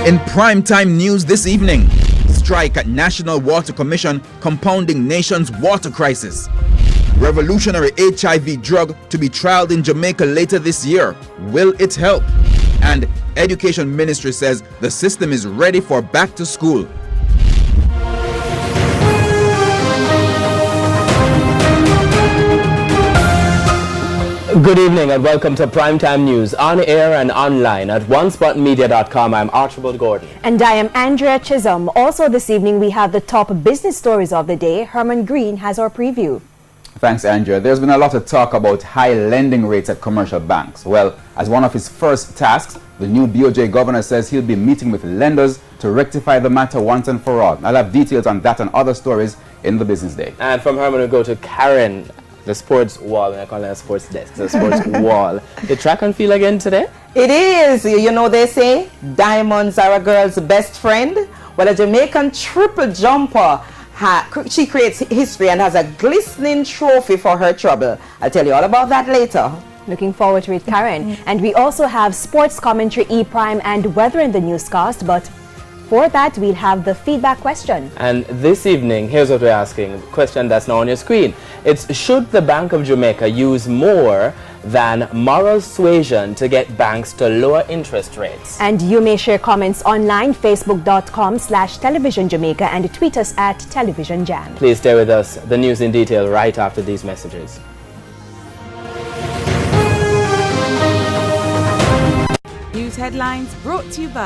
In primetime news this evening, strike at National Water Commission compounding nation's water crisis. Revolutionary HIV drug to be trialed in Jamaica later this year. Will it help? And Education Ministry says the system is ready for back to school. Good evening and welcome to Primetime News on air and online at onespotmedia.com. I'm Archibald Gordon. And I am Andrea Chisholm. Also this evening we have the top business stories of the day. Herman Green has our preview. Thanks, Andrea. There's been a lot of talk about high lending rates at commercial banks. Well, as one of his first tasks, the new BOJ governor says he'll be meeting with lenders to rectify the matter once and for all. I'll have details on that and other stories in the business day. And from Herman we go to Karen, the sports wall, and I call it a sports desk, the sports wall. The track and field again today? It is. You know, they say diamonds are a girl's best friend. Well, a Jamaican triple jumper, she creates history and has a glistening trophy for her trouble. I'll tell you all about that later. Looking forward to it, Karen. And we also have sports commentary, E-Prime, and weather in the newscast. But for that, we'll have the feedback question. And this evening, here's what we're asking. The question that's now on your screen. It's, should the Bank of Jamaica use more than moral suasion to get banks to lower interest rates? And you may share comments online, facebook.com/television Jamaica, and tweet us at Television Jam. Please stay with us. The news in detail right after these messages. News headlines brought to you by